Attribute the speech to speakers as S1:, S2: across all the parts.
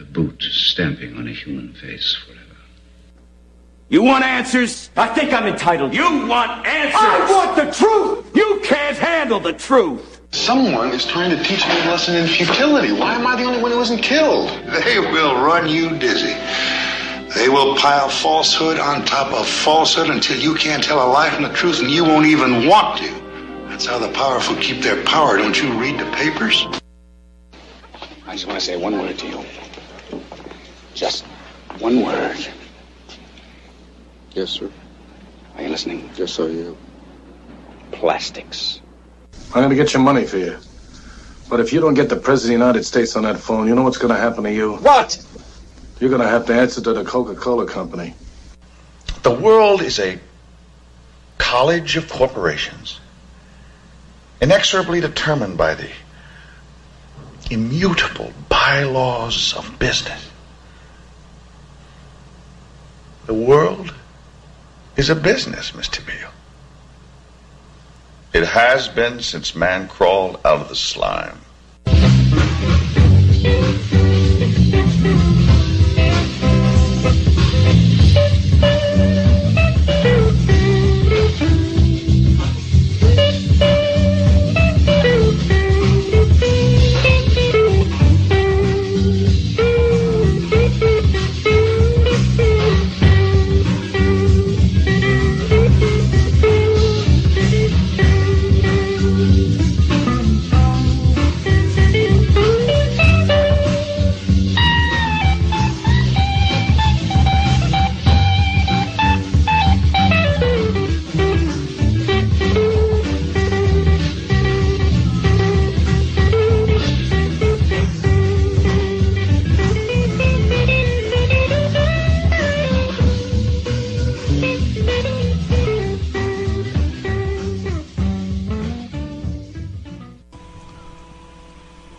S1: The boot stamping on a human face forever.
S2: You want answers?
S3: I think I'm entitled.
S2: You want answers?
S3: I want the truth!
S2: You can't handle the truth!
S4: Someone is trying to teach me a lesson in futility. Why am I the only one who isn't killed? They will run you dizzy. They will pile falsehood on top of falsehood until you can't tell a lie from the truth and you won't even want to. That's how the powerful keep their power. Don't you read the papers?
S5: I just want to say one word to you. Just one word.
S6: Yes, sir.
S5: Are you listening?
S6: Yes, I am.
S5: Plastics.
S7: I'm going to get your money for you. But if you don't get the President of the United States on that phone, you know what's going to happen to you?
S3: What?
S7: You're going to have to answer to the Coca-Cola Company.
S4: The world is a college of corporations, inexorably determined by the immutable bylaws of business. The world is a business, Mr. Beale. It has been since man crawled out of the slime.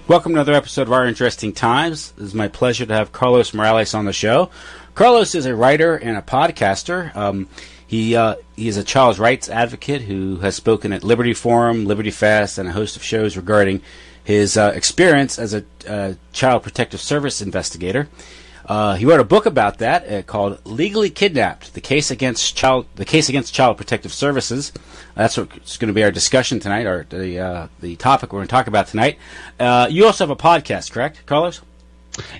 S8: Welcome to another episode of Our Interesting Times. It is my pleasure to have Carlos Morales on the show. Carlos is a writer and a podcaster. He is a child's rights advocate who has spoken at Liberty Forum, Liberty Fest, and a host of shows regarding his experience as a child protective service investigator. He wrote a book about that called "Legally Kidnapped: The Case Against Child Protective Services." That's what's going to be our discussion tonight, or the topic we're going to talk about tonight. You also have a podcast, correct, Carlos?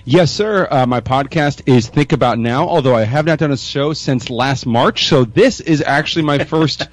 S9: Yes, sir. My podcast is Think About Now, although I have not done a show since last March, so this is actually my first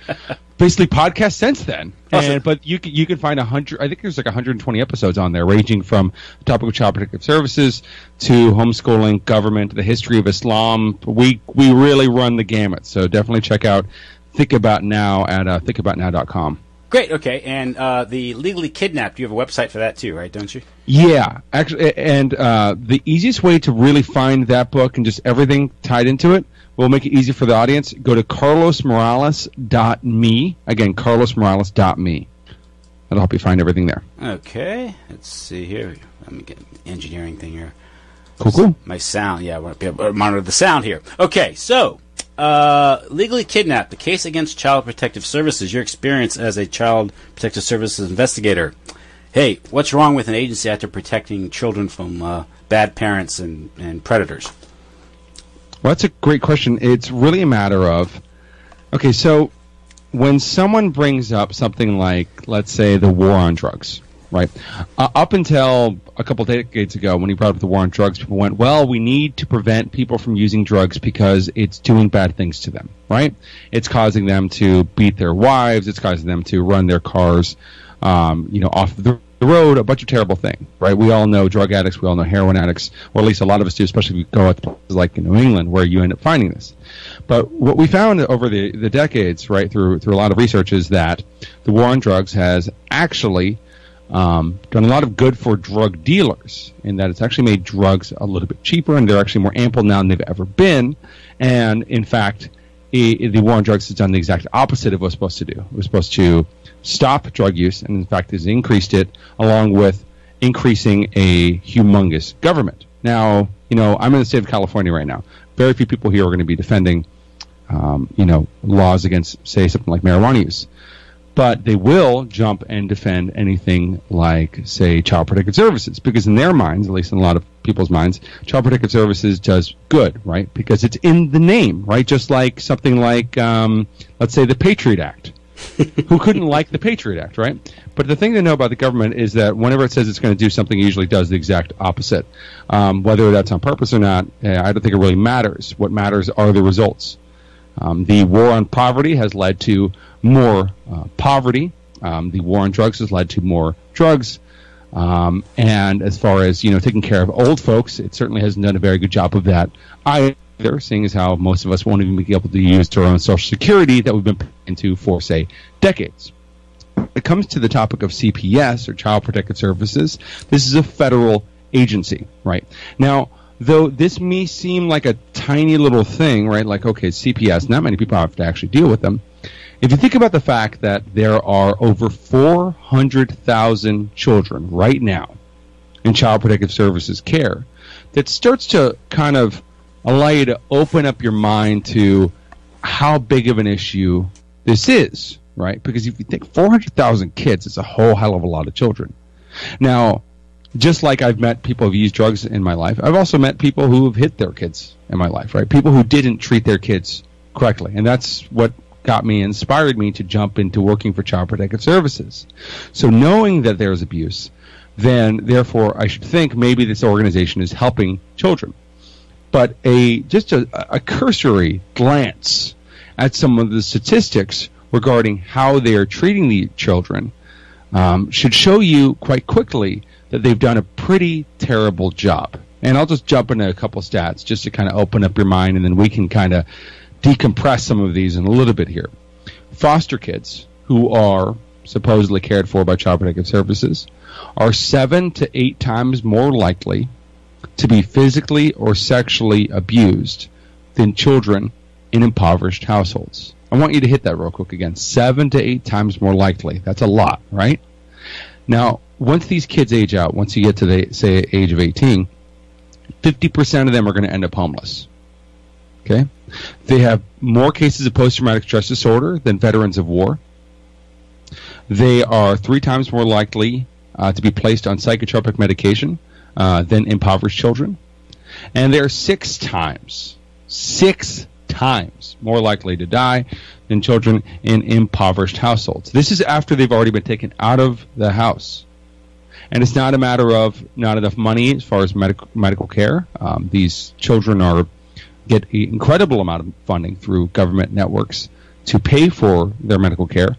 S9: basically podcast since then.
S8: Awesome.
S9: But you can find 100. I think there's like 120 episodes on there, ranging from the topic of child protective services to homeschooling, government, the history of Islam. We really run the gamut. So definitely check out Think About Now at thinkaboutnow.com.
S8: Great, okay. And the Legally Kidnapped, you have a website for that too, right, don't you?
S9: Yeah, actually, and the easiest way to really find that book and just everything tied into it will make it easy for the audience. Go to carlosmorales.me. Again, carlosmorales.me. That'll help you find everything there.
S8: Okay, let's see here. Let me get an engineering thing here.
S9: Cool.
S8: My sound, yeah, I want to be able to monitor the sound here. Okay, so, Legally Kidnapped, the case against Child Protective Services, your experience as a Child Protective Services investigator. Hey, what's wrong with an agency after protecting children from bad parents and predators?
S9: Well, that's a great question. It's really a matter of, okay, so when someone brings up something like, let's say, the war on drugs, right? Up until a couple decades ago, when he brought up the war on drugs, people went, well, we need to prevent people from using drugs because it's doing bad things to them, right? It's causing them to beat their wives. It's causing them to run their cars, off the road, a bunch of terrible things, right? We all know drug addicts. We all know heroin addicts, or at least a lot of us do, especially if we go out to places like in New England where you end up finding this. But what we found over the decades, right, through a lot of research, is that the war on drugs has actually done a lot of good for drug dealers, in that it's actually made drugs a little bit cheaper, and they're actually more ample now than they've ever been. And in fact, the war on drugs has done the exact opposite of what it was supposed to do. It was supposed to stop drug use, and in fact has increased it, along with increasing a humongous government. Now, I'm in the state of California right now. Very few people here are going to be defending, laws against, say, something like marijuana use. But they will jump and defend anything like, say, Child Protective Services, because in their minds, at least in a lot of people's minds, Child Protective Services does good, right? Because it's in the name, right? Just like something like, let's say, the Patriot Act. Who couldn't like the Patriot Act, right? But the thing to know about the government is that whenever it says it's going to do something, it usually does the exact opposite. Whether that's on purpose or not, I don't think it really matters. What matters are the results. The war on poverty has led to more poverty. The war on drugs has led to more drugs. And as far as, taking care of old folks, it certainly hasn't done a very good job of that either, seeing as how most of us won't even be able to use our own Social Security that we've been paying into for, say, decades. When it comes to the topic of CPS, or Child Protective Services, this is a federal agency, right? Now, though this may seem like a tiny little thing, right? Like, okay, CPS, not many people have to actually deal with them. If you think about the fact that there are over 400,000 children right now in Child Protective Services care, that starts to kind of allow you to open up your mind to how big of an issue this is, right? Because if you think 400,000 kids, it's a whole hell of a lot of children. Now, just like I've met people who've used drugs in my life, I've also met people who have hit their kids in my life, right? People who didn't treat their kids correctly. And that's what inspired me to jump into working for Child Protective Services. So knowing that there's abuse, then therefore I should think maybe this organization is helping children. But just a cursory glance at some of the statistics regarding how they are treating the children should show you quite quickly that they've done a pretty terrible job. And I'll just jump into a couple stats just to kind of open up your mind, and then we can kind of decompress some of these in a little bit here. Foster kids who are supposedly cared for by Child Protective Services are 7 to 8 times more likely to be physically or sexually abused than children in impoverished households. I want you to hit that real quick again. 7 to 8 times more likely. That's a lot, right? Now, once these kids age out, once you get to the, say, age of 18, 50% of them are going to end up homeless. Okay? They have more cases of post-traumatic stress disorder than veterans of war. They are 3 times more likely to be placed on psychotropic medication than impoverished children. And they're 6 times more likely to die than children in impoverished households. This is after they've already been taken out of the house. And it's not a matter of not enough money as far as medical care. These children get an incredible amount of funding through government networks to pay for their medical care.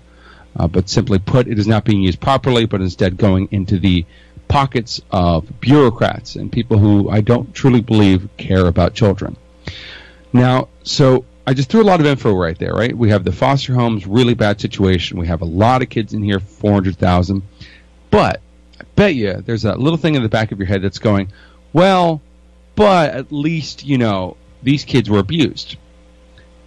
S9: But simply put, it is not being used properly, but instead going into the pockets of bureaucrats and people who I don't truly believe care about children. Now, so I just threw a lot of info right there, right? We have the foster homes, really bad situation. We have a lot of kids in here, 400,000. But I bet you there's that little thing in the back of your head that's going, well, but at least, these kids were abused.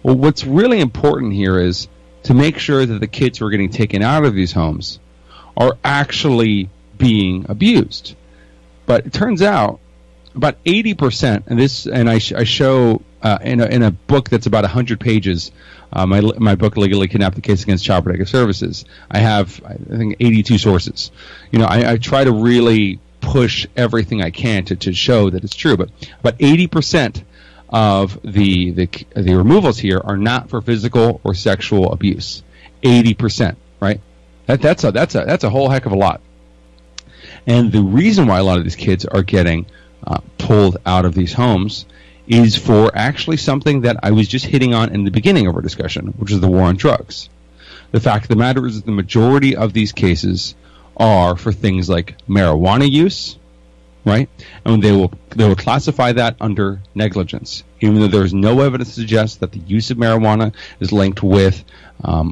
S9: Well, what's really important here is to make sure that the kids who are getting taken out of these homes are actually being abused. But it turns out about 80%, and I show in a book that's about 100 pages, my book, Legally Kidnapped: The Case Against Child Protective Services, I have, I think, 82 sources. I try to really push everything I can to show that it's true, but about 80% of the removals here are not for physical or sexual abuse. 80%, right? That's a whole heck of a lot. And the reason why a lot of these kids are getting pulled out of these homes is for actually something that I was just hitting on in the beginning of our discussion, which is the war on drugs. The fact of the matter is that the majority of these cases are for things like marijuana use, right? And they will classify that under negligence, even though there is no evidence to suggest that the use of marijuana is linked with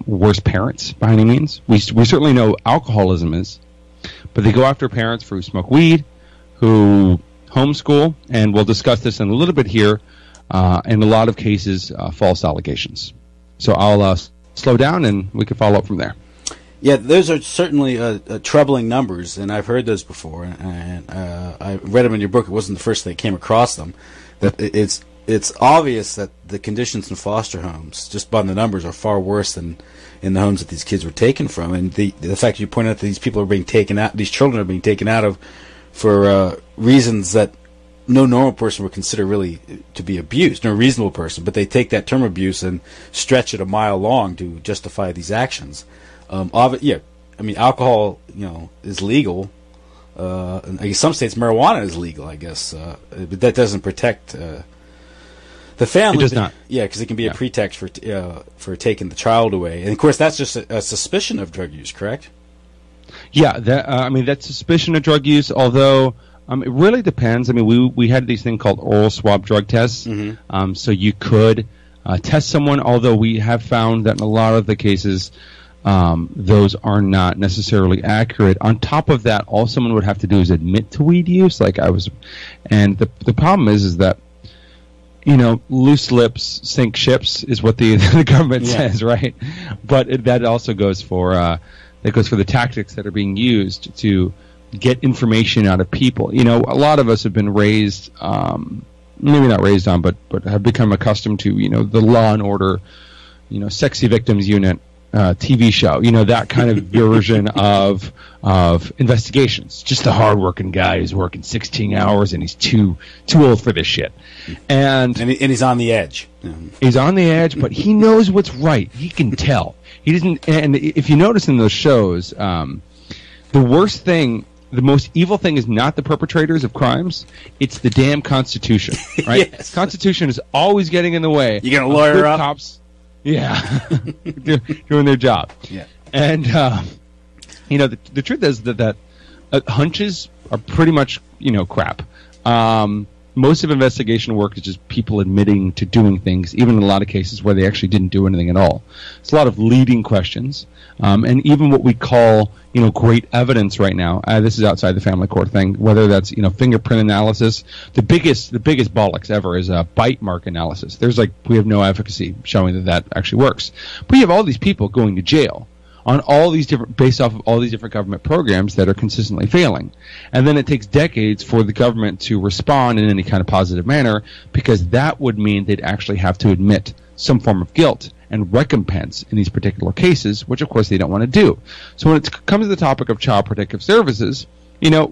S9: worse parents by any means. We certainly know alcoholism is, but they go after parents who smoke weed, who homeschool, and we'll discuss this in a little bit here, in a lot of cases, false allegations. So I'll slow down and we can follow up from there.
S8: Yeah, those are certainly troubling numbers, and I've heard those before, and I read them in your book. It wasn't the first thing I came across them. That it's it's obvious that the conditions in foster homes, just by the numbers, are far worse than in the homes that these kids were taken from. And the fact you point out that these people are being taken out, these children are being taken out of for reasons that no normal person would consider really to be abused, no reasonable person, but they take that term abuse and stretch it a mile long to justify these actions. I mean, alcohol, is legal. I guess some states marijuana is legal, I guess, but that doesn't protect the family.
S9: It does not.
S8: Yeah, because it can be a pretext for taking the child away, and of course that's just a suspicion of drug use, correct?
S9: Yeah, that's suspicion of drug use. Although it really depends. I mean, we had these thing called oral swab drug tests, so you could test someone. Although we have found that in a lot of the cases, those are not necessarily accurate. On top of that, all someone would have to do is admit to weed use. And the problem is that, loose lips sink ships is what the government says, right? But that also goes for the tactics that are being used to get information out of people. A lot of us have been raised, maybe not raised on, but have become accustomed to, the Law and Order, Sexy Victims Unit TV show, that kind of version of investigations. Just a hardworking guy who's working 16 hours and he's too old for this shit. And
S8: he's on the edge.
S9: He's on the edge, but he knows what's right. He can tell. He doesn't. And if you notice in those shows, the worst thing, the most evil thing is not the perpetrators of crimes. It's the damn Constitution, right? Yes. Constitution is always getting in the way.
S8: You're going to lawyer up?
S9: Cops. Yeah, doing their job.
S8: Yeah,
S9: and the truth is that hunches are pretty much crap. Most of investigation work is just people admitting to doing things, even in a lot of cases where they actually didn't do anything at all. It's a lot of leading questions, and even what we call great evidence right now. This is outside the family court thing. Whether that's fingerprint analysis, the biggest bollocks ever is a bite mark analysis. We have no efficacy showing that actually works. But you have all these people going to jail on based off of all these different government programs that are consistently failing. And then it takes decades for the government to respond in any kind of positive manner, because that would mean they'd actually have to admit some form of guilt and recompense in these particular cases, which of course they don't want to do. So when it comes to the topic of child protective services,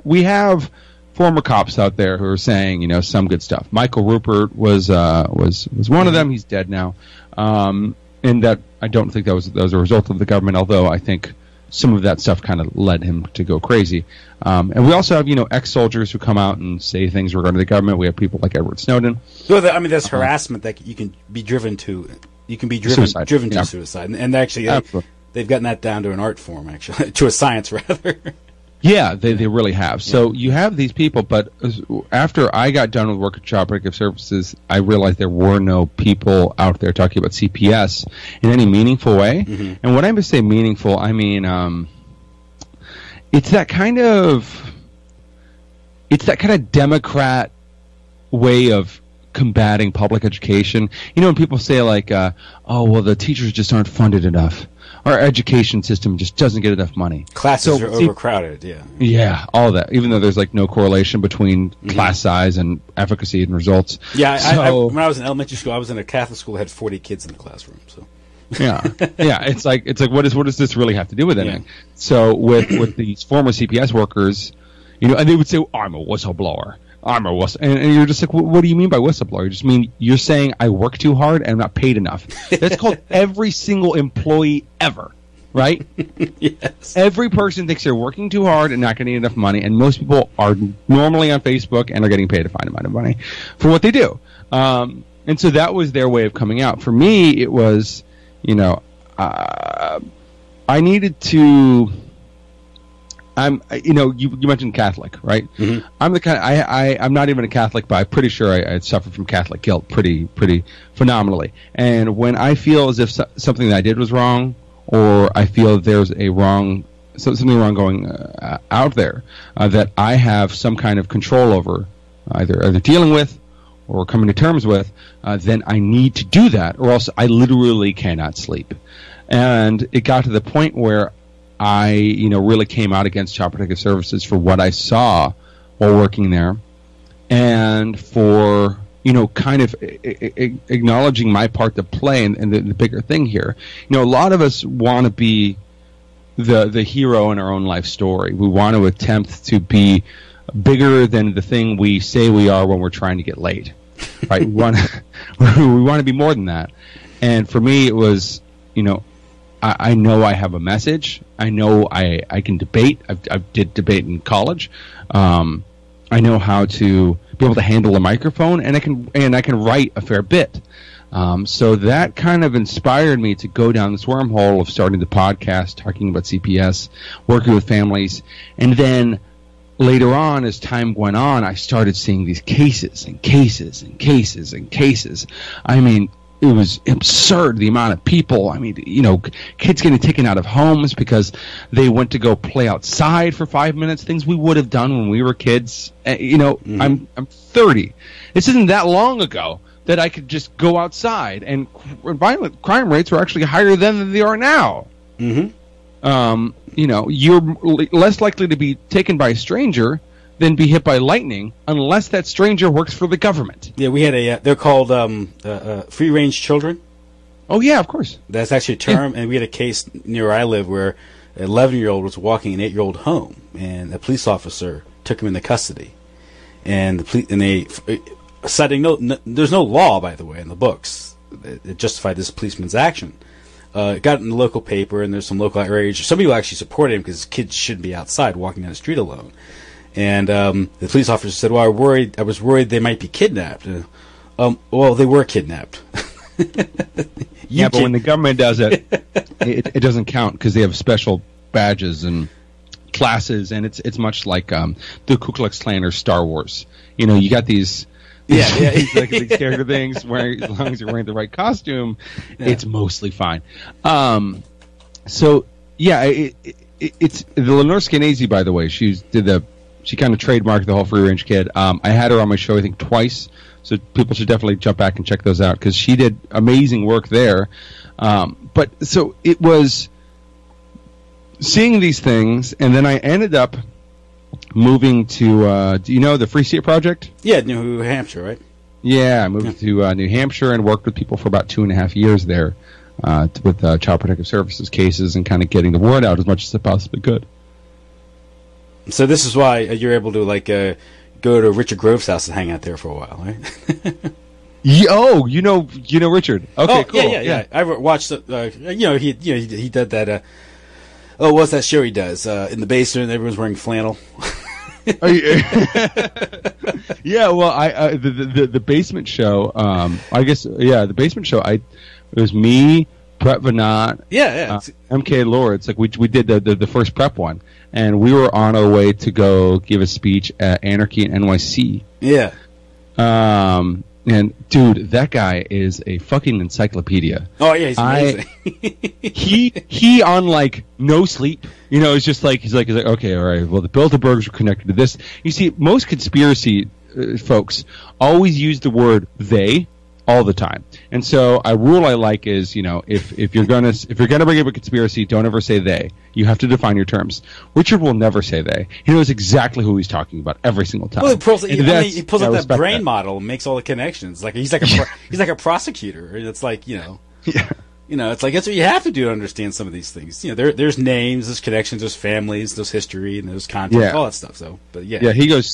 S9: we have former cops out there who are saying, some good stuff. Michael Rupert was one of them. He's dead now. And that I don't think that was a result of the government, although I think some of that stuff kind of led him to go crazy. And we also have, ex-soldiers who come out and say things regarding the government. We have people like Edward Snowden.
S8: Well, there's harassment that you can be driven to. You can be driven to suicide. And actually, they've gotten that down to an art form, actually, to a science, rather.
S9: Yeah, they really have. So you have these people, but after I got done with work at Child Protective Services, I realized there were no people out there talking about CPS in any meaningful way. Mm-hmm. And when I say meaningful, I mean it's that kind of Democrat way of combating public education. When people say the teachers just aren't funded enough. Our education system just doesn't get enough money.
S8: Classes are overcrowded, yeah.
S9: Yeah, all that. Even though there's no correlation between class size and efficacy and results.
S8: Yeah, so, when I was in elementary school, I was in a Catholic school that had 40 kids in the classroom. So.
S9: Yeah. It's like what does this really have to do with anything? Yeah. So with these former CPS workers, and they would say, I'm a whistleblower. I'm a whistleblower. And you're just like, what do you mean by whistleblower? You just mean you're saying I work too hard and I'm not paid enough. That's called every single employee ever, right?
S8: Yes.
S9: Every person thinks they're working too hard and not getting enough money, and most people are normally on Facebook and are getting paid a fine amount of money for what they do. And so that was their way of coming out. For me, it was, I needed to... you mentioned Catholic, right? Mm-hmm. I'm the kind. I'm not even a Catholic, but I'm pretty sure I suffered from Catholic guilt pretty phenomenally. And when I feel as if something that I did was wrong, or I feel there's something wrong going out there that I have some kind of control over, either dealing with or coming to terms with, then I need to do that, or else I literally cannot sleep. And it got to the point where I, really came out against Child Protective Services for what I saw while working there, and for kind of acknowledging my part to play in the bigger thing here. A lot of us want to be the hero in our own life story. We want to attempt to be bigger than the thing we say we are when we're trying to get laid. Right? we want to be more than that. And for me, it was, I know I have a message. I know I can debate. I did debate in college. I know how to be able to handle a microphone, and I can write a fair bit. So that kind of inspired me to go down this wormhole of starting the podcast, talking about CPS, working with families, and then later on, as time went on, I started seeing these cases and cases and cases and cases. I mean, it was absurd, the amount of people. I mean, kids getting taken out of homes because they went to go play outside for 5 minutes, things we would have done when we were kids. I'm 30. This isn't that long ago that I could just go outside, and violent crime rates were actually higher then than they are now. You're less likely to be taken by a stranger than be hit by lightning, unless that stranger works for the government.
S8: Yeah, we had they're called free-range children.
S9: Oh, yeah, of course.
S8: That's actually a term, and we had a case near where I live where an 11-year-old was walking an 8-year-old home, and a police officer took him into custody. And they citing there's no law, by the way, in the books that justified this policeman's action. It got in the local paper, and there's some local outrage. Somebody will actually support him because kids shouldn't be outside walking down the street alone. And the police officer said, "Well, I was worried they might be kidnapped." Well, they were kidnapped.
S9: But when the government does it, it doesn't count because they have special badges and classes, and it's much like the Ku Klux Klan or Star Wars. You got these. These character things. As long as you're wearing the right costume, it's mostly fine. It's the Lenore Skenazy, by the way. She kind of trademarked the whole free range kid. I had her on my show, I think, twice. So people should definitely jump back and check those out because she did amazing work there. So it was seeing these things, and then I ended up moving to, do you know the Free State Project?
S8: Yeah, New Hampshire, right?
S9: Yeah, I moved to New Hampshire and worked with people for about 2.5 years there with Child Protective Services cases and kind of getting the word out as much as I possibly could. So
S8: this is why you're able to go to Richard Grove's house and hang out there for a while, right?
S9: You know Richard. Okay, cool.
S8: Yeah. I watched. He did that. What's that show he does in the basement? Everyone's wearing flannel.
S9: Yeah, well, the basement show. I guess the basement show. It was me, Prep Vanat, MK Lord. It's like we did the first prep one, and we were on our way to go give a speech at Anarchy in NYC.
S8: Yeah.
S9: And dude, that guy is a fucking encyclopedia.
S8: Oh yeah, he's amazing.
S9: he on like no sleep. It's just like he's like okay, all right. Well, the Bilderbergs are connected to this. You see, most conspiracy folks always use the word they all the time. And so a rule I like is, if you're gonna bring up a conspiracy, don't ever say they. You have to define your terms. Richard will never say they. He knows exactly who he's talking about every single time.
S8: Well, he pulls out that brain model and makes all the connections. Like he's like a prosecutor. It's like yeah. It's like that's what you have to do to understand some of these things. There's names, there's connections, there's families, there's history, and there's context, all that stuff. So, but yeah,
S9: he goes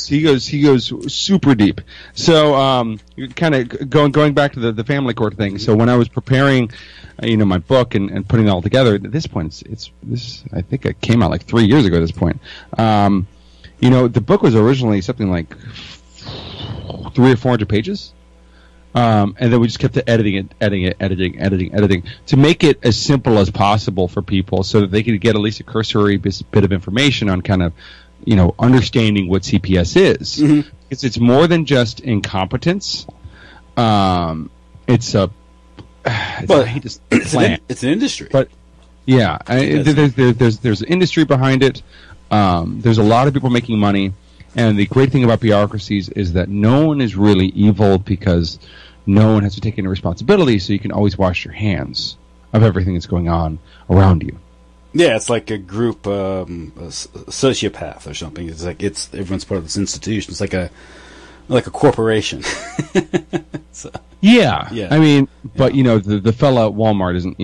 S9: super deep. So, kind of going back to the family court thing. So when I was preparing, my book and putting it all together, at this point, it's I think it came out like 3 years ago. At this point, the book was originally something like 300 or 400 pages. And then we just kept editing to make it as simple as possible for people so that they could get at least a cursory bit of information on kind of, understanding what CPS is. Mm-hmm. It's more than just incompetence. It's an
S8: industry.
S9: But yeah, there's an industry behind it. There's a lot of people making money. And the great thing about bureaucracies is that no one is really evil because no one has to take any responsibility, so you can always wash your hands of everything that's going on around you.
S8: Yeah, it's like a group, a sociopath or something. It's like everyone's part of this institution. It's like like a corporation. So,
S9: yeah. I mean, but
S8: yeah.
S9: The fella at Walmart isn't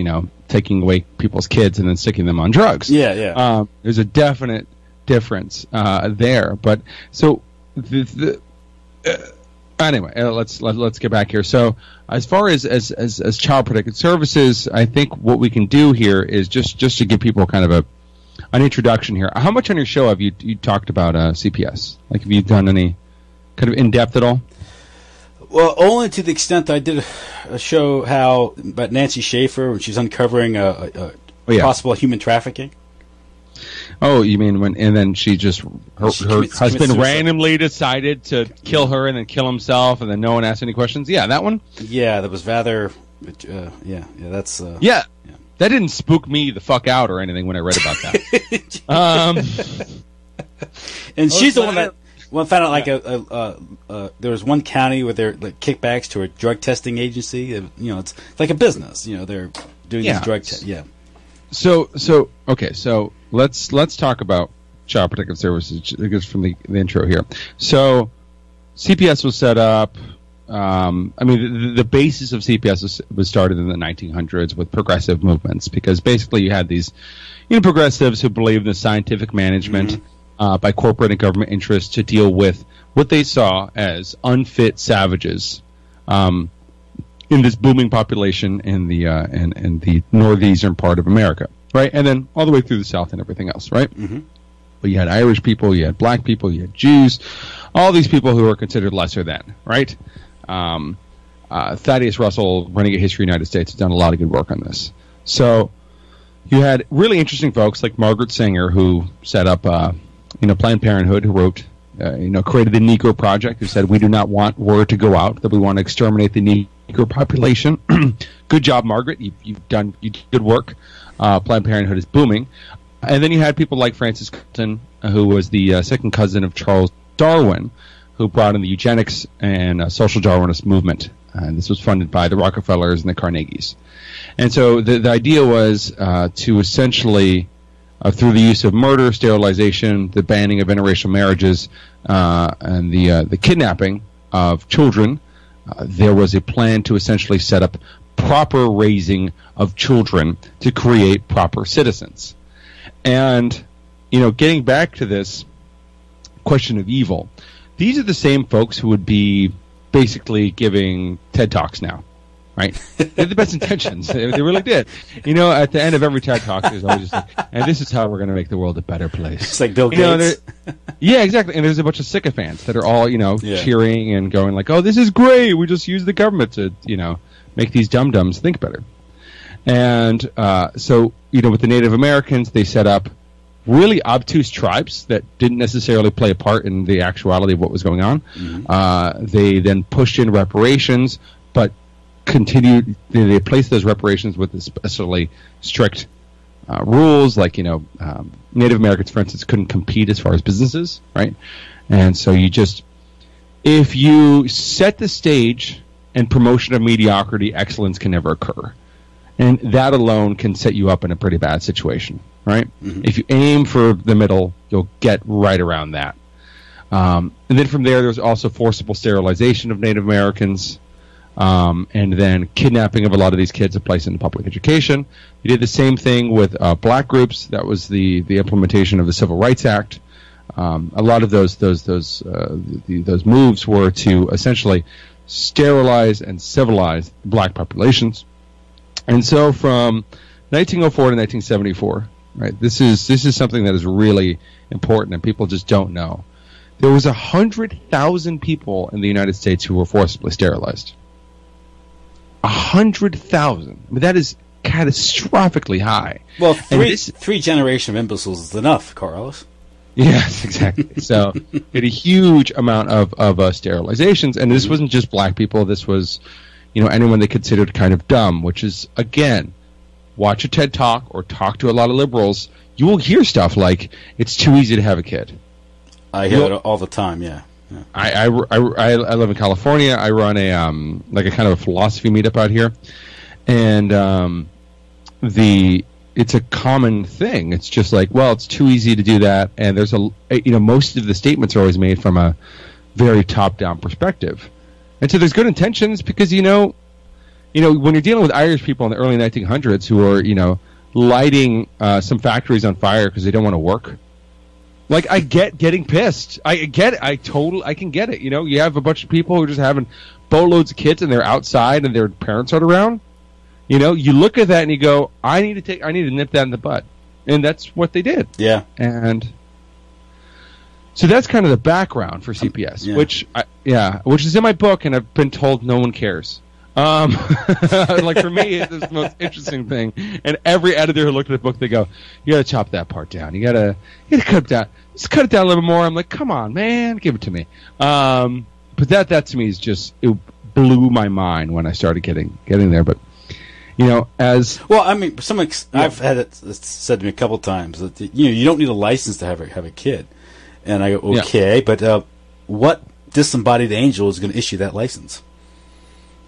S9: taking away people's kids and then sticking them on drugs.
S8: Yeah.
S9: There's a definite difference there. But so anyway, let's get back here. So as far as Child Protective Services, I think what we can do here is just to give people kind of an introduction here. How much on your show have you talked about CPS? Like, have you done any kind of in depth at all?
S8: Well, only to the extent that I did a show about Nancy Schaefer when she's uncovering possible human trafficking.
S9: Oh, you mean and then she her husband randomly decided to kill her and then kill himself and then no one asked any questions? Yeah, that one?
S8: Yeah, that was rather... that's...
S9: Yeah, that didn't spook me the fuck out or anything when I read about that.
S8: And she's the one that... Well, found out there was one county where they're like kickbacks to a drug testing agency. It's like a business. They're doing these drug tests. Yeah. So let's talk about Child Protective Services just from the intro here. So CPS was set up. The basis of CPS was started in the 1900s with progressive movements, because basically you had these progressives who believed in the scientific management by corporate and government interests to deal with what they saw as unfit savages in this booming population in the northeastern part of America, right? And then all the way through the South and everything else, right? Mm-hmm. But you had Irish people, you had black people, you had Jews, all these people who were considered lesser than, right? Thaddeus Russell, Renegade History of the United States, has done a lot of good work on this. So you had really interesting folks like Margaret Sanger, who set up Planned Parenthood, who wrote, created the Negro Project, who said, we do not want word to go out that we want to exterminate the Negro population. Good job, Margaret. You did good work. Planned Parenthood is booming. And then you had people like Francis Galton, who was the second cousin of Charles Darwin, who brought in the eugenics and social Darwinist movement. And this was funded by the Rockefellers and the Carnegies. And so the idea was to essentially... through the use of murder, sterilization, the banning of interracial marriages, and the kidnapping of children, there was a plan to essentially set up proper raising of children to create proper citizens. And, getting back to this question of evil, these are the same folks who would be basically giving TED Talks now. Right? They had the best intentions. They really did. At the end of every TED Talk, there's always just like, and this is how we're going to make the world a better place. It's like Bill Gates.
S9: Yeah, exactly. And there's a bunch of sycophants that are all, cheering and going like, oh, this is great. We just use the government to, make these dum-dums think better. And so, with the Native Americans, they set up really obtuse tribes that didn't necessarily play a part in the actuality of what was going on. Mm-hmm. They then pushed in reparations, but continued. They placed those reparations with especially strict rules, like Native Americans, for instance, couldn't compete as far as businesses, right? And so if you set the stage and promotion of mediocrity, excellence can never occur, and that alone can set you up in a pretty bad situation, right? Mm-hmm. If you aim for the middle, you'll get right around that. And then from there, there's also forcible sterilization of Native Americans. And then kidnapping of a lot of these kids and placed into public education. You did the same thing with black groups. That was the implementation of the Civil Rights Act. A lot of those moves were to essentially sterilize and civilize black populations. And so from 1904 to 1974, right? This is something that is really important and people just don't know. There was 100,000 people in the United States who were forcibly sterilized. 100,000. I mean, that is catastrophically high.
S8: Well, three generation of imbeciles is enough, Carlos.
S9: Yes, exactly. So you had a huge amount of sterilizations, and this wasn't just black people. This was, anyone they considered kind of dumb. Which is, again, watch a TED Talk or talk to a lot of liberals. You will hear stuff like it's too easy to have a kid.
S8: I hear it all the time. Yeah.
S9: I live in California. I run a kind of a philosophy meetup out here, and it's a common thing. It's just like, well, it's too easy to do that, and there's most of the statements are always made from a very top-down perspective. And so there's good intentions because, when you're dealing with Irish people in the early 1900s who are, lighting some factories on fire because they don't want to work. Like, I get getting pissed. I get it. I can get it. You have a bunch of people who are just having boatloads of kids and they're outside and their parents aren't around. You look at that and you go, I need to nip that in the bud. And that's what they did.
S8: Yeah.
S9: And so that's kind of the background for CPS, which is in my book, and I've been told no one cares. Like, for me, it's the most interesting thing. And every editor who looked at the book, they go, "You got to chop that part down. You got to cut it down. Just cut it down a little bit more." I'm like, "Come on, man, give it to me." But that to me is just, it blew my mind when I started getting there. But as
S8: well, I mean, I've had it said to me a couple times that you don't need a license to have a kid, and I go, okay, but what disembodied angel is going to issue that license?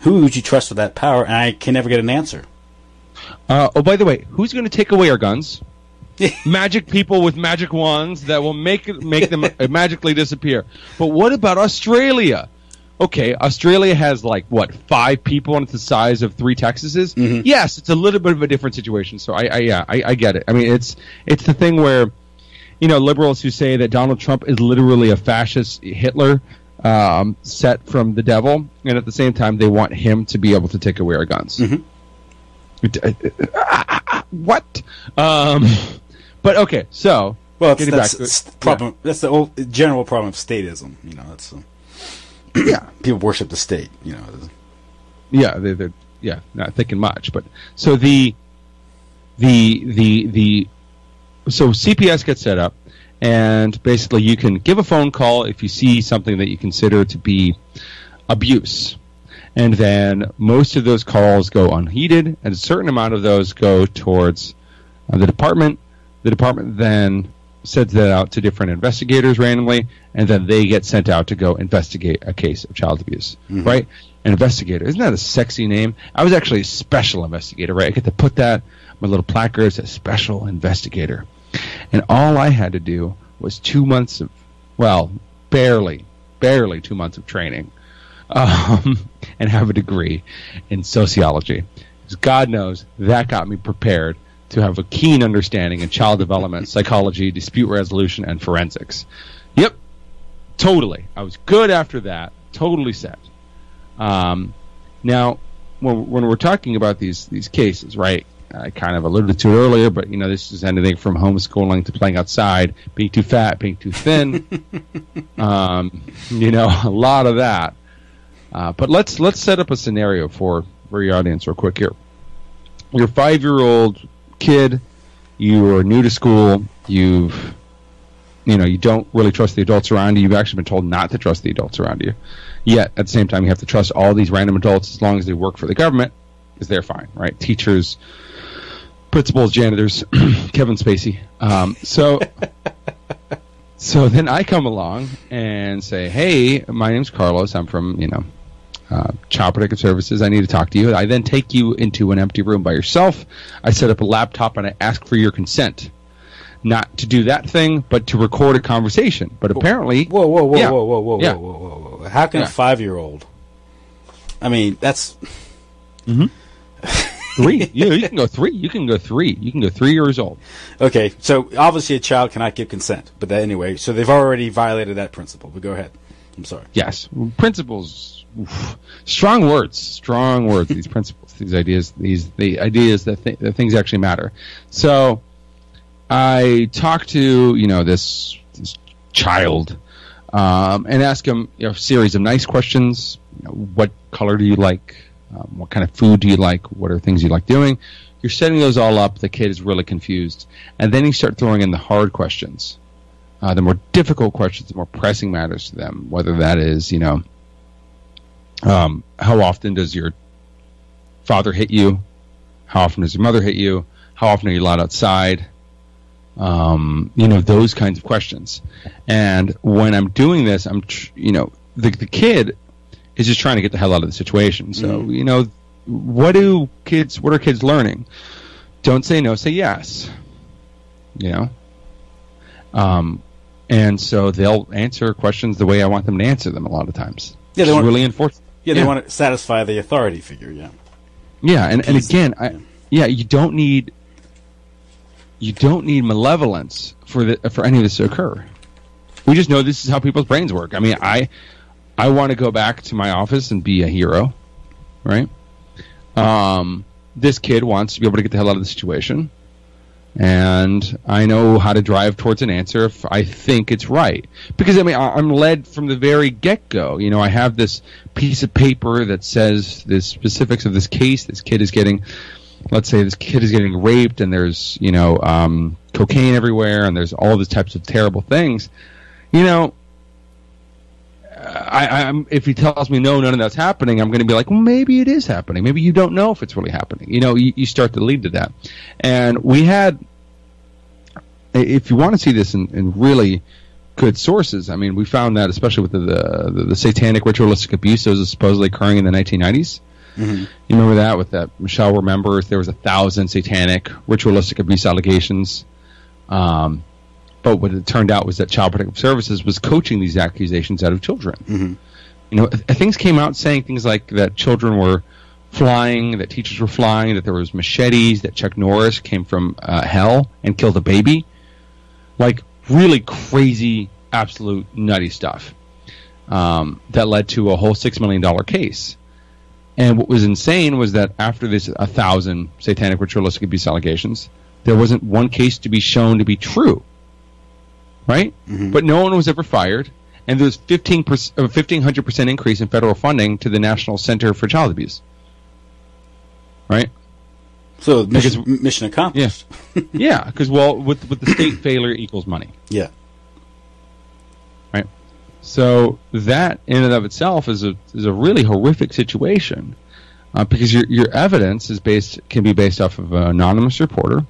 S8: Who would you trust with that power? And I can never get an answer.
S9: Oh, by the way, who's going to take away our guns? Magic people with magic wands that will make them magically disappear. But what about Australia? Okay, Australia has 5 people, and it's the size of 3 Texases. Mm-hmm. Yes, it's a little bit of a different situation. So I get it. I mean, it's the thing where liberals who say that Donald Trump is literally a fascist Hitler. Set from the devil, and at the same time, they want him to be able to take away our guns.
S8: Mm-hmm.
S9: What? But okay, so
S8: that's problem. Yeah. That's the old general problem of statism. That's people worship the state.
S9: Yeah, they're not thinking much. But so so CPS gets set up. And basically, you can give a phone call if you see something that you consider to be abuse. And then most of those calls go unheeded, and a certain amount of those go towards the department. The department then sends that out to different investigators randomly, and then they get sent out to go investigate a case of child abuse. Mm-hmm. Right? An investigator. Isn't that a sexy name? I was actually a special investigator, right? I get to put that, my little placard says special investigator. And all I had to do was 2 months of, barely 2 months of training, and have a degree in sociology. Because God knows that got me prepared to have a keen understanding in child development, psychology, dispute resolution, and forensics. Yep, totally. I was good after that, totally set. Now, when we're talking about these cases, right? I kind of alluded to it earlier, but this is anything from homeschooling to playing outside, being too fat, being too thin. A lot of that. But let's set up a scenario for your audience real quick here. You're a 5-year-old kid. You are new to school. You don't really trust the adults around you. You've actually been told not to trust the adults around you. Yet at the same time, you have to trust all these random adults as long as they work for the government, because they're fine, right? Teachers, principals, janitors, Kevin Spacey. So then I come along and say, "Hey, my name's Carlos. I'm from Child Protective Services. I need to talk to you." I then take you into an empty room by yourself. I set up a laptop and I ask for your consent, not to do that thing, but to record a conversation. But apparently,
S8: whoa. How can a 5-year-old? I mean, that's.
S9: Mm-hmm. 3. You can go 3. You can go 3. You can go 3 years old.
S8: Okay, so obviously a child cannot give consent. But anyway, so they've already violated that principle. But go ahead. I'm sorry.
S9: Yes, principles. Strong words. These principles, these ideas, the ideas that things actually matter. So I talk to this child and ask him a series of nice questions. What color do you like? What kind of food do you like? What are things you like doing? You're setting those all up. The kid is really confused. And then you start throwing in the hard questions, the more difficult questions, the more pressing matters to them, whether that is, how often does your father hit you? How often does your mother hit you? How often are you allowed outside? Those kinds of questions. And when I'm doing this, the kid is just trying to get the hell out of the situation. So, what are kids learning? Don't say no, say yes. And so they'll answer questions the way I want them to answer them a lot of times.
S8: Yeah, they want
S9: really unfortunate.
S8: Yeah, they want to satisfy the authority figure. Yeah.
S9: Yeah, and again, you don't need malevolence for any of this to occur. We just know this is how people's brains work. I mean, I want to go back to my office and be a hero, right? This kid wants to be able to get the hell out of the situation, and I know how to drive towards an answer if I think it's right. Because, I mean, I'm led from the very get-go. You know, I have this piece of paper that says the specifics of this case. This kid is getting, let's say this kid is getting raped, and there's, cocaine everywhere, and there's all these types of terrible things. You know, if he tells me no, none of that's happening, I'm going to be like, well, maybe it is happening. Maybe you don't know if it's really happening. You know, you start to lead to that. And we had, if you want to see this in really good sources, I mean, we found that especially with the satanic ritualistic abuse that was supposedly occurring in the 1990s. Mm-hmm. You remember that with that? Michelle remembers there was 1,000 satanic ritualistic abuse allegations. But what it turned out was that Child Protective Services was coaching these accusations out of children. Mm-hmm. You know, things came out saying things like that children were flying, that teachers were flying, that there was machetes, that Chuck Norris came from hell and killed a baby. Like, really crazy, absolute nutty stuff that led to a whole $6 million case. And what was insane was that after this 1,000 satanic ritualistic abuse allegations, there wasn't one case to be shown to be true. Right? Mm-hmm. But no one was ever fired, and there was 1,500% increase in federal funding to the National Center for Child Abuse. Right?
S8: So mission accomplished.
S9: Yeah, because with the state failure equals money.
S8: Yeah.
S9: Right. So that in and of itself is a really horrific situation, because your evidence can be based off of an anonymous reporter,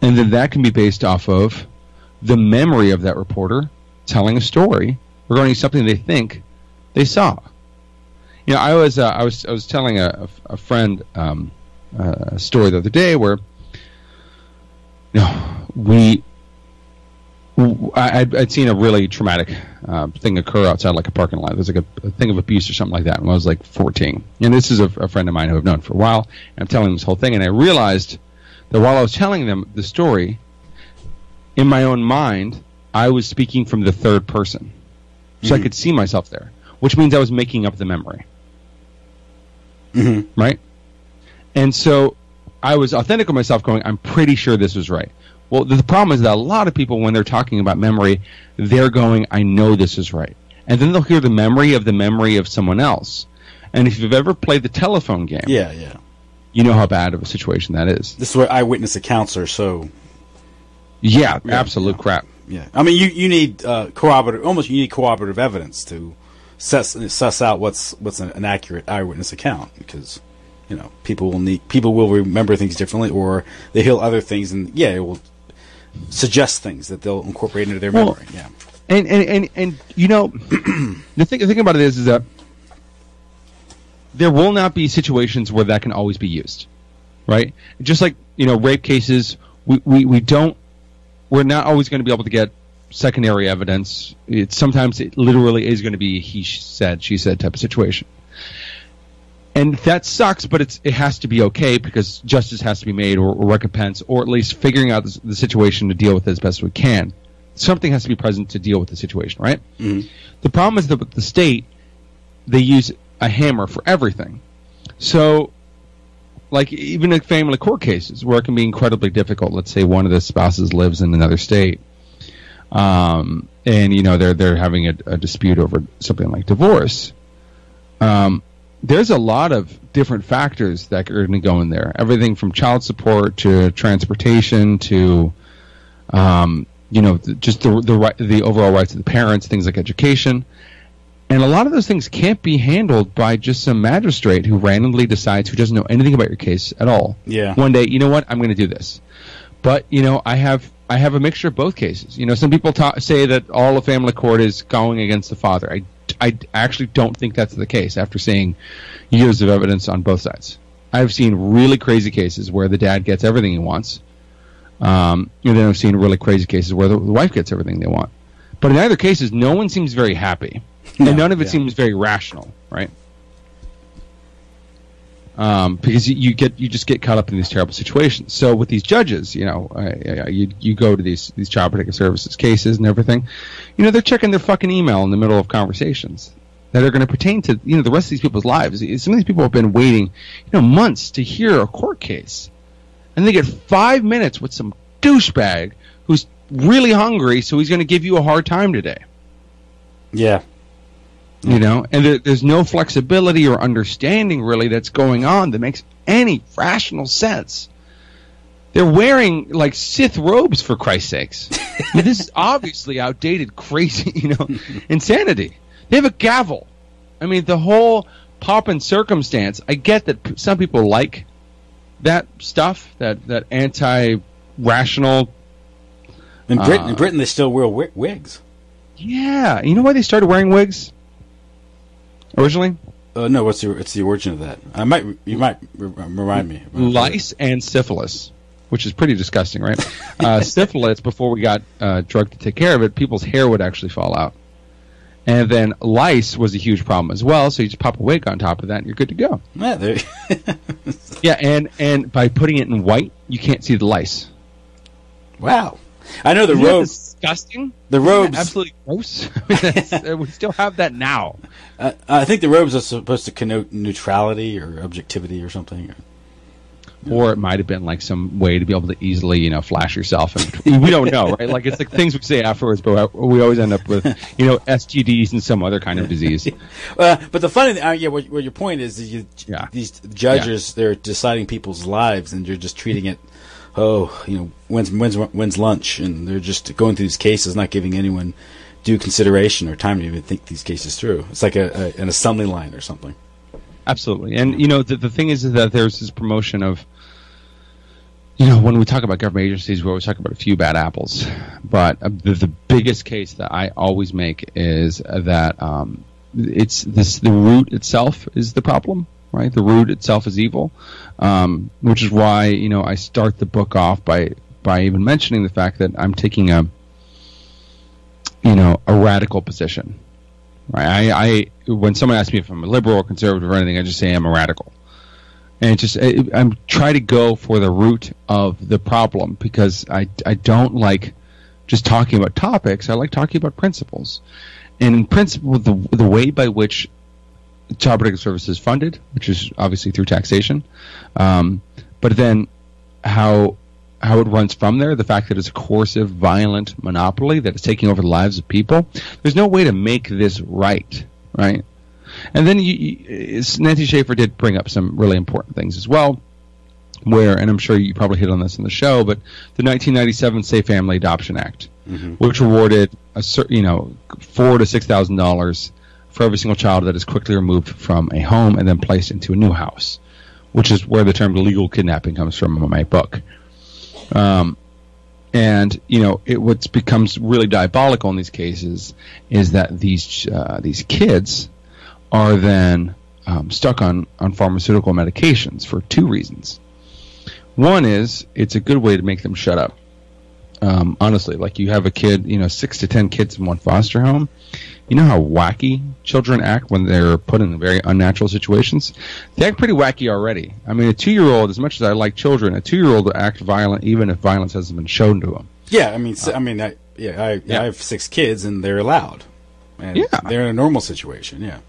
S9: and then that can be based off of the memory of that reporter telling a story regarding something they think they saw. You know, I was telling a friend a story the other day where, I'd seen a really traumatic thing occur outside like a parking lot. It was like a thing of abuse or something like that when I was like 14. And this is a friend of mine who I've known for a while. And I'm telling them this whole thing, and I realized that while I was telling them the story, in my own mind, I was speaking from the third person. So I could see myself there, which means I was making up the memory. Mm-hmm. Right? And so I was authentic with myself going, I'm pretty sure this was right. Well, the problem is that a lot of people, when they're talking about memory, they're going, I know this is right. And then they'll hear the memory of someone else. And if you've ever played the telephone game, you know how bad of a situation that is.
S8: This is where eyewitness accounts are so...
S9: Yeah, absolute crap.
S8: Yeah, I mean, you need corroborative evidence to suss out what's an accurate eyewitness account, because people will remember things differently, or they hear other things, and it will suggest things that they'll incorporate into their memory. Yeah,
S9: and the thing about it is that there will not be situations where that can always be used, right? Just like rape cases, we're not always going to be able to get secondary evidence. Sometimes it literally is going to be a he said, she said type of situation. And that sucks, but it has to be okay, because justice has to be made, or recompense, or at least figuring out the situation to deal with it as best we can. Something has to be present to deal with the situation, right? Mm-hmm. The problem is that with the state, they use a hammer for everything. So, like, even in family court cases where it can be incredibly difficult, let's say one of the spouses lives in another state, and they're having a dispute over something like divorce. There's a lot of different factors that are going to go in there. Everything from child support to transportation to just the overall rights of the parents, things like education. And a lot of those things can't be handled by just some magistrate who randomly decides, who doesn't know anything about your case at all.
S8: Yeah.
S9: One day, you know what, I'm going to do this. But, I have a mixture of both cases. Some people say that all of family court is going against the father. I actually don't think that's the case after seeing years of evidence on both sides. I've seen really crazy cases where the dad gets everything he wants, And then I've seen really crazy cases where the wife gets everything they want. But in either cases, no one seems very happy, and none of it seems very rational, right? Because you just get caught up in these terrible situations. So with these judges, you go to these child protective services cases and everything, they're checking their fucking email in the middle of conversations that are going to pertain to the rest of these people's lives. Some of these people have been waiting months to hear a court case, and they get 5 minutes with some douchebag who's really hungry, so he's going to give you a hard time today.
S8: Yeah.
S9: And there's no flexibility or understanding really that's going on that makes any rational sense. They're wearing like Sith robes, for Christ's sakes. This is obviously outdated, crazy, insanity. They have a gavel. I mean, the whole pomp and circumstance. I get that some people like that stuff, that anti-rational.
S8: In Britain, they still wear wigs.
S9: Yeah, you know why they started wearing wigs? Originally?
S8: No, it's the origin of that? You might remind me.
S9: Lice and syphilis, which is pretty disgusting, right? Syphilis, before we got drugged to take care of it, people's hair would actually fall out. And then lice was a huge problem as well, so you just pop a wig on top of that and you're good to go.
S8: Yeah,
S9: yeah, and by putting it in white, you can't see the lice.
S8: Wow. I know the robes.
S9: Disgusting.
S8: The robes,
S9: absolutely gross. We still have that now.
S8: I think the robes are supposed to connote neutrality or objectivity or something.
S9: Or it might have been like some way to be able to easily, flash yourself. And we don't know, right? Like it's like things we say afterwards, but we always end up with, STDs and some other kind of disease.
S8: But the funny thing, what your point is these judges, they're deciding people's lives, and you're just treating it. When's lunch? And they're just going through these cases, not giving anyone due consideration or time to even think these cases through. It's like an assembly line or something.
S9: Absolutely. And, the thing is that there's this promotion of, when we talk about government agencies, we always talk about a few bad apples. But the biggest case that I always make is that the root itself is the problem. Right, the root itself is evil, which is why I start the book off by even mentioning the fact that I'm taking a radical position. Right, I when someone asks me if I'm a liberal or conservative or anything, I just say I'm a radical, and I'm trying to go for the root of the problem because I don't like just talking about topics. I like talking about principles, and in principle, the way by which Child Protective Services funded, which is obviously through taxation, but then how it runs from there, the fact that it's a coercive, violent monopoly that is taking over the lives of people. There's no way to make this right? And then Nancy Schaefer did bring up some really important things as well, and I'm sure you probably hit on this in the show, but the 1997 Safe Family Adoption Act, which awarded $4,000 to $6,000 for every single child that is quickly removed from a home and then placed into a new house, which is where the term legal kidnapping comes from in my book. What becomes really diabolical in these cases is that these kids are then stuck on pharmaceutical medications for two reasons. One is it's a good way to make them shut up. Honestly, like you have a kid, 6 to 10 kids in one foster home. You know how wacky children act when they're put in very unnatural situations? They act pretty wacky already. I mean, a 2-year-old, as much as I like children, a 2-year-old will act violent even if violence hasn't been shown to them.
S8: Yeah, I have 6 kids and they're allowed. And they're in a normal situation, yeah.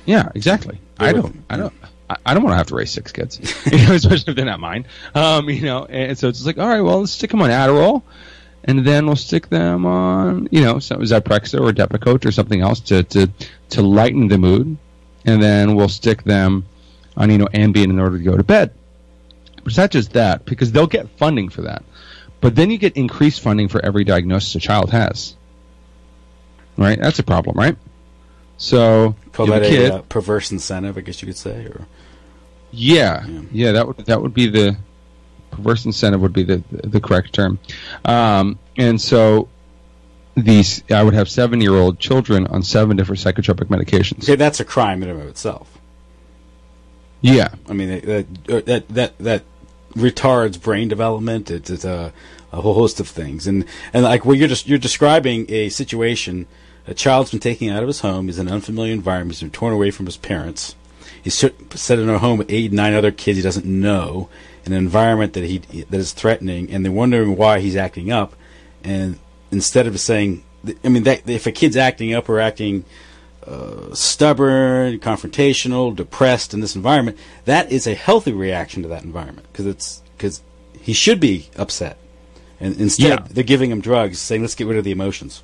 S9: Yeah, exactly. I don't want to have to raise 6 kids, especially if they're not mine. And so it's just like, all right, well, let's stick them on Adderall. And then we'll stick them on, some Zyprexa or Depakote or something else to lighten the mood. And then we'll stick them on, Ambien in order to go to bed. But it's not just that, because they'll get funding for that. But then you get increased funding for every diagnosis a child has. Right? That's a problem, right? So,
S8: call that a perverse incentive, I guess you could say, or
S9: yeah, that would be the perverse incentive would be the correct term. And so I would have 7-year-old children on 7 different psychotropic medications.
S8: Okay, that's a crime in and of itself.
S9: Yeah.
S8: I mean, that retards brain development. It's a whole host of things, and like where you're describing a situation. A child's been taken out of his home. He's in an unfamiliar environment. He's been torn away from his parents. He's set in a home with 8, 9 other kids he doesn't know, in an environment that is threatening, and they're wondering why he's acting up. And instead of saying, if a kid's acting up or acting stubborn, confrontational, depressed in this environment, that is a healthy reaction to that environment because he should be upset. And instead, they're giving him drugs, saying, "Let's get rid of the emotions."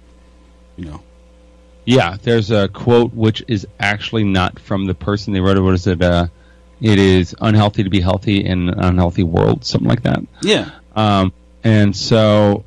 S9: Yeah, there's a quote which is actually not from the person they wrote it. What is it? It is unhealthy to be healthy in an unhealthy world, something like that.
S8: Yeah.
S9: And so,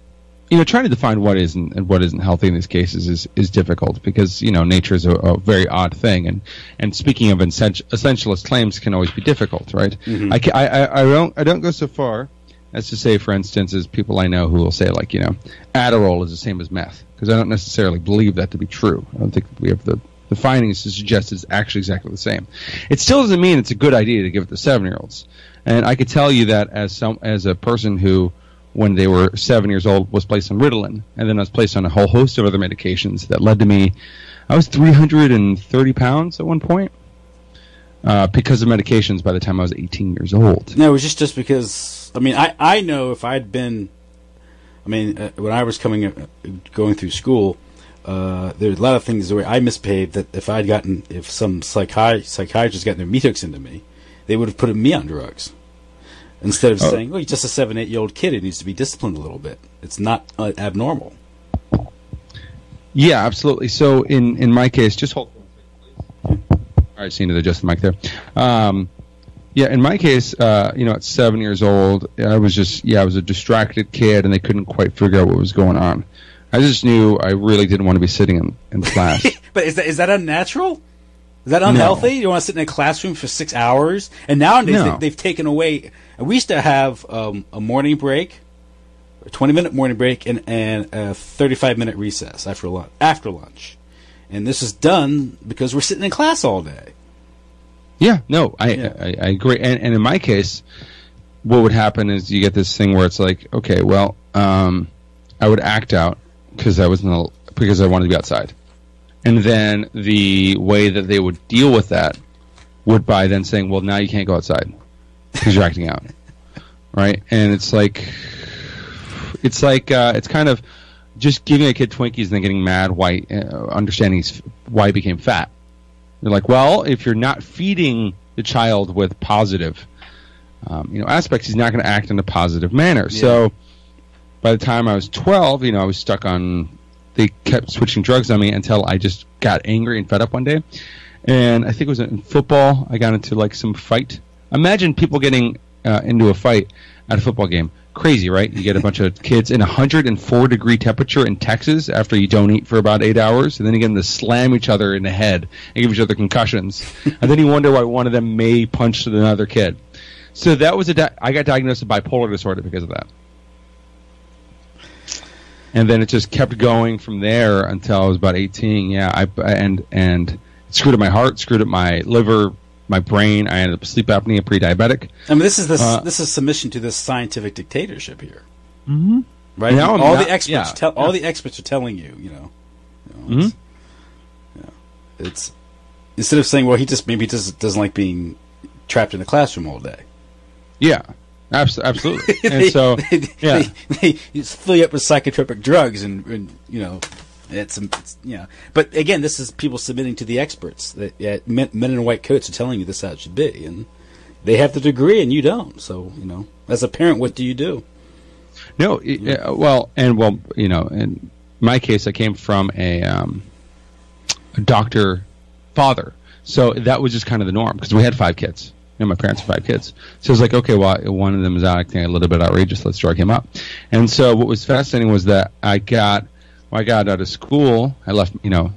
S9: trying to define what is and what isn't healthy in these cases is difficult because nature is a very odd thing, and speaking of essentialist claims can always be difficult, right?
S8: Mm-hmm.
S9: I don't go so far as to say, for instance, as people I know who will say Adderall is the same as meth, because I don't necessarily believe that to be true. I don't think we have the findings to suggest it's actually exactly the same. It still doesn't mean it's a good idea to give it to 7-year-olds. And I could tell you that as a person who, when they were 7 years old, was placed on Ritalin, and then I was placed on a whole host of other medications that led to me. I was 330 pounds at one point because of medications by the time I was 18 years old.
S8: No, it was just because. I know if I'd been. When I was going through school, there were a lot of things where I misbehaved. That if some psychiatrist got their meat hooks into me, they would have put me on drugs instead of saying, "Well, he's just a 7, 8-year-old kid. He needs to be disciplined a little bit." It's not abnormal.
S9: Yeah, absolutely. So in my case, just hold. All right, so you need to adjust the mic there. Yeah, in my case, at 7 years old, I was a distracted kid, and they couldn't quite figure out what was going on. I just knew I really didn't want to be sitting in class.
S8: But is that unnatural? Is that unhealthy? No. You want to sit in a classroom for 6 hours? And nowadays they've taken away. We used to have a morning break, a 20-minute morning break, and a 35-minute recess after lunch. And this is done because we're sitting in class all day.
S9: Yeah, no, I agree. And in my case, what would happen is you get this thing where it's like, okay, well, I would act out because I wanted to be outside. And then the way that they would deal with that would by then saying, well, now you can't go outside because you're acting out. Right? And it's kind of just giving a kid Twinkies and then getting mad understanding why he became fat. You're like, well, if you're not feeding the child with positive, aspects, he's not going to act in a positive manner. Yeah. So, by the time I was 12, I was stuck on. They kept switching drugs on me until I just got angry and fed up one day. And I think it was in football. I got into some fight. Imagine people getting into a fight at a football game. Crazy, right? You get a bunch of kids in 104-degree temperature in Texas after you don't eat for about 8 hours, and then you get them to slam each other in the head and give each other concussions. And then you wonder why one of them may punch another kid. So that was I got diagnosed with bipolar disorder because of that. And then it just kept going from there until I was about 18. Yeah, and it screwed up my heart, screwed up my liver, my brain. I ended up sleep apnea, pre-diabetic.
S8: This is submission to this scientific dictatorship here,
S9: mm-hmm.
S8: right? Now all the experts are telling you,
S9: mm-hmm.
S8: It's instead of saying, well, he just doesn't like being trapped in the classroom all day.
S9: Yeah, absolutely. And so
S8: they fill you up with psychotropic drugs, and It's but again, this is people submitting to the experts. That men in white coats are telling you this is how it should be, and they have the degree and you don't. So as a parent, what do you do?
S9: No, in my case, I came from a doctor father, so that was just kind of the norm because we had 5 kids. My parents had 5 kids. So it was like, okay, well, one of them is acting a little bit outrageous. Let's drug him up. And so what was fascinating was that I got out of school, I left, I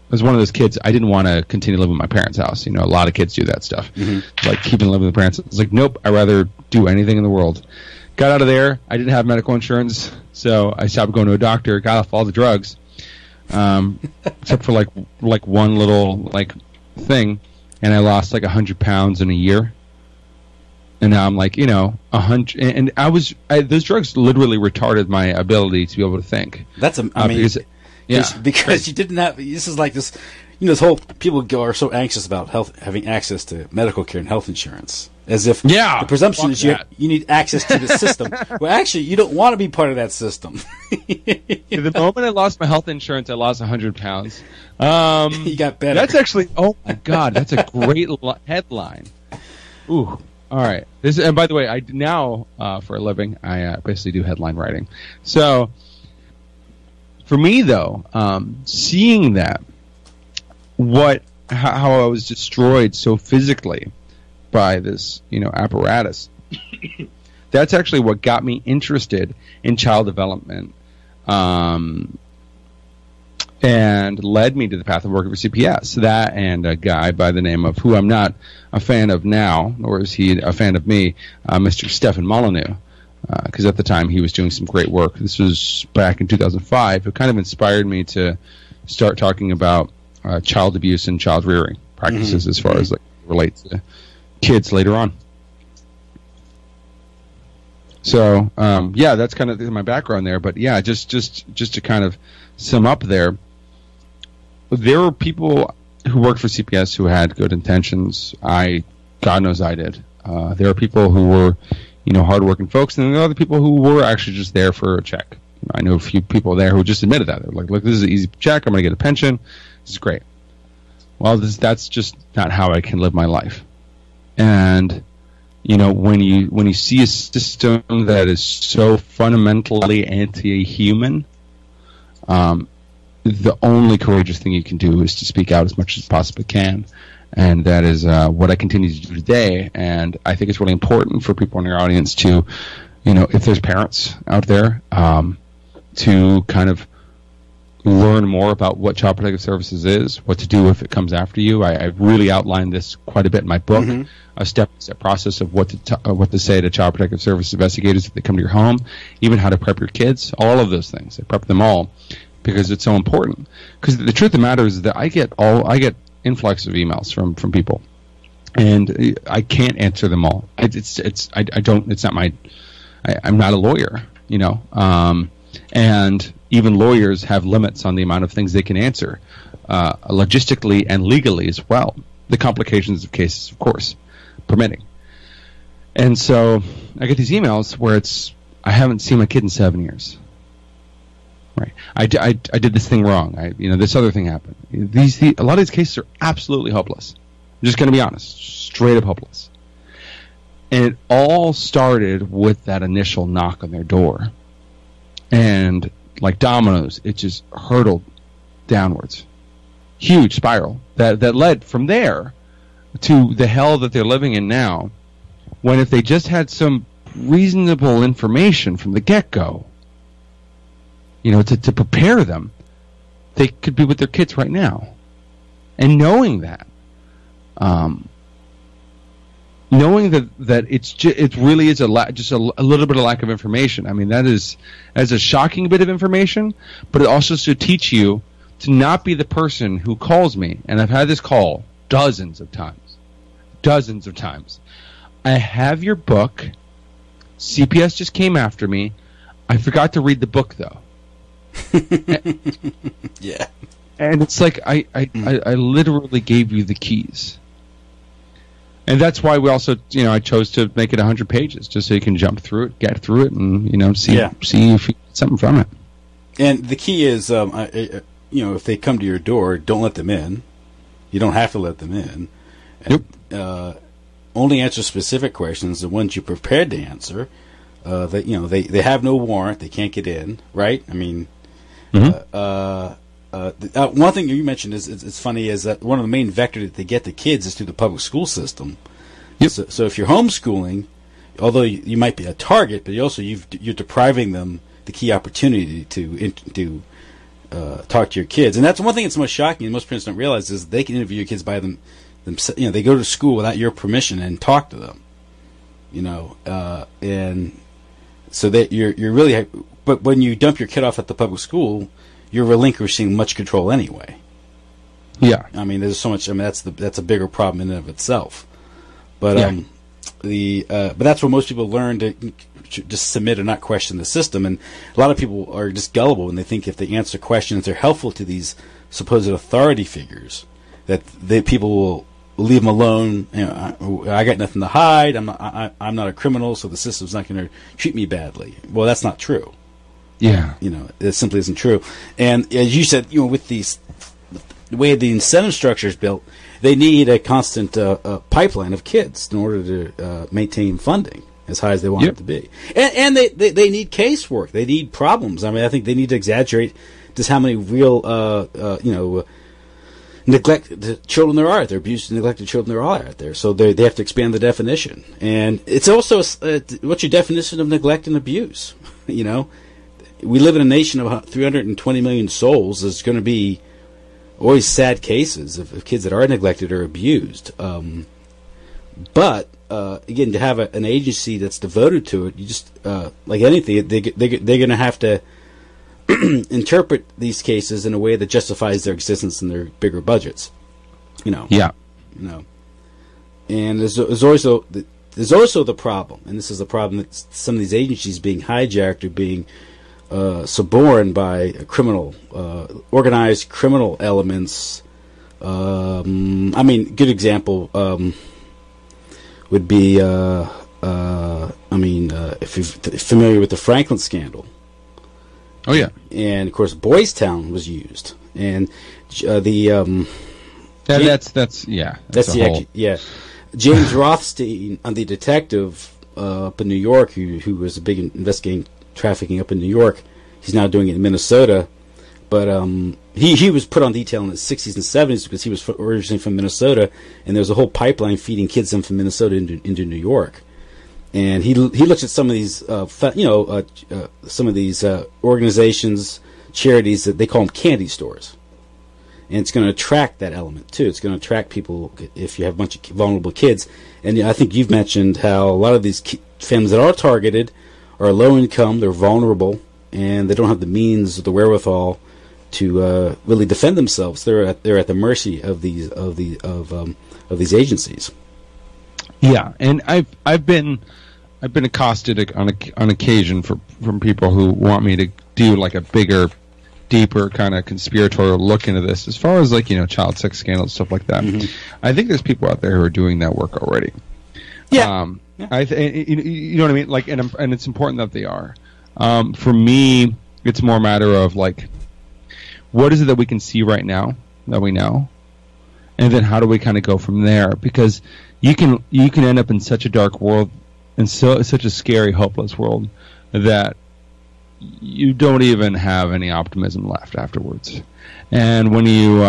S9: was one of those kids, I didn't want to continue living in my parents' house. A lot of kids do that stuff. Mm-hmm. Like keeping living with the parents. It's like, nope, I'd rather do anything in the world. Got out of there. I didn't have medical insurance, so I stopped going to a doctor, got off all the drugs, except for like one little thing, and I lost 100 pounds in a year. And now I'm like, 100. And those drugs literally retarded my ability to be able to think.
S8: That's because you didn't have. This is like this. This whole people are so anxious about having access to medical care and health insurance, as if the presumption is you need access to the system. Well, actually, you don't want to be part of that system.
S9: The moment I lost my health insurance, I lost 100 pounds.
S8: You got better.
S9: That's actually, oh my God, that's a great headline. Ooh, all right. And by the way, I now for a living, I basically do headline writing. So for me, though, seeing that. How I was destroyed so physically by this, apparatus. That's actually what got me interested in child development, and led me to the path of working for CPS. That and a guy by the name of, who I'm not a fan of now, nor is he a fan of me, Mr. Stephen Molyneux, because at the time he was doing some great work. This was back in 2005. It kind of inspired me to start talking about child abuse and child rearing practices as far as relates to kids later on. So that's kind of my background there. But yeah, just to kind of sum up there were people who worked for CPS who had good intentions. God knows I did. There are people who were hardworking folks, and there are other people who were actually just there for a check. I know a few people there who just admitted that. They're like, look, this is an easy check. I'm going to get a pension. This is great. Well, that's just not how I can live my life. And, when you see a system that is so fundamentally anti-human, the only courageous thing you can do is to speak out as much as you possibly can. And that is what I continue to do today. And I think it's really important for people in your audience to, if there's parents out there, to kind of learn more about what Child Protective Services is, what to do if it comes after you. I really outlined this quite a bit in my book, a step-by-step process of what to say to Child Protective Services investigators if they come to your home, even how to prep your kids, all of those things. I prep them all because it's so important. Because the truth of the matter is that I get influx of emails from people, and I can't answer them all. I'm not a lawyer, and even lawyers have limits on the amount of things they can answer, logistically and legally as well. The complications of cases, of course, permitting. And so I get these emails where I haven't seen my kid in 7 years. Right. I did this thing wrong. This other thing happened. A lot of these cases are absolutely hopeless. I'm just going to be honest, straight up hopeless. And it all started with that initial knock on their door. And like dominoes, it just hurtled downwards. Huge spiral that led from there to the hell that they're living in now, when if they just had some reasonable information from the get-go, to prepare them, they could be with their kids right now. And knowing that, it really is just a little bit of lack of information. I mean, that's a shocking bit of information, but it also should teach you to not be the person who calls me. And I've had this call dozens of times. I have your book. CPS just came after me. I forgot to read the book though.
S8: Yeah.
S9: And it's like I literally gave you the keys. And that's why we also, I chose to make it 100 pages, just so you can jump through it, get through it, and, see if you get something from it.
S8: And the key is, if they come to your door, don't let them in. You don't have to let them in. And, only answer specific questions, the ones you're prepared to answer. They have no warrant, they can't get in, right? I mean, one thing you mentioned it's funny is that one of the main vectors that they get to kids is through the public school system. Yep. So if you're homeschooling, although you might be a target, but you're depriving them the key opportunity to talk to your kids. And that's one thing that's most shocking, and most parents don't realize, is they can interview your kids by themselves. They go to school without your permission and talk to them. And so that you're really. But when you dump your kid off at the public school, you're relinquishing much control anyway. Yeah. I mean, there's so much. I mean, that's a bigger problem in and of itself. But but that's where most people learn to just submit and not question the system. And a lot of people are just gullible and they think if they answer questions, they're helpful to these supposed authority figures, that people will leave them alone. You know, I got nothing to hide. I'm not a criminal, so the system's not going to treat me badly. Well, that's not true.
S9: Yeah,
S8: you know, it simply isn't true. And as you said, you know, with the way the incentive structure is built, they need a constant pipeline of kids in order to maintain funding as high as they want it to be. And they need casework. They need problems. I mean, I think they need to exaggerate just how many real, neglected children there are. They're abused and neglected children there are out there. So they have to expand the definition. And it's also, what's your definition of neglect and abuse? You know, we live in a nation of 320 million souls. There's going to be always sad cases of kids that are neglected or abused. But again, to have an agency that's devoted to it, you just like anything, they're going to have to interpret these cases in a way that justifies their existence and their bigger budgets. You know.
S9: Yeah.
S8: You know. And there's also the problem, and this is the problem, that some of these agencies being hijacked or being suborned by criminal, organized criminal elements. I mean, good example would be, if you're familiar with the Franklin scandal.
S9: Oh yeah,
S8: and of course, Boys Town was used, and that's James Rothstein, the detective up in New York, who was a big investigating trafficking up in New York. He's now doing it in Minnesota, but he was put on detail in the 60s and 70s because he was originally from Minnesota, and there was a whole pipeline feeding kids in from Minnesota into New York. And he looks at some of these some of these organizations, charities, that they call them candy stores, and it's going to attract that element too. It's going to attract people if you have a bunch of vulnerable kids. And I think you've mentioned how a lot of these families that are targeted are low income, they're vulnerable, and they don't have the means or the wherewithal to really defend themselves. They're at the mercy of these agencies.
S9: Yeah, and I've been accosted on occasion from people who want me to do like a bigger, deeper kind of conspiratorial look into this, as far as child sex scandals, stuff like that. Mm-hmm. I think there's people out there who are doing that work already.
S8: Yeah.
S9: You know what I mean? Like, and it's important that they are. For me, it's more a matter of what is it that we can see right now that we know, and then how do we kind of go from there? Because you can end up in such a dark world and such a scary, hopeless world that you don't even have any optimism left afterwards. And when you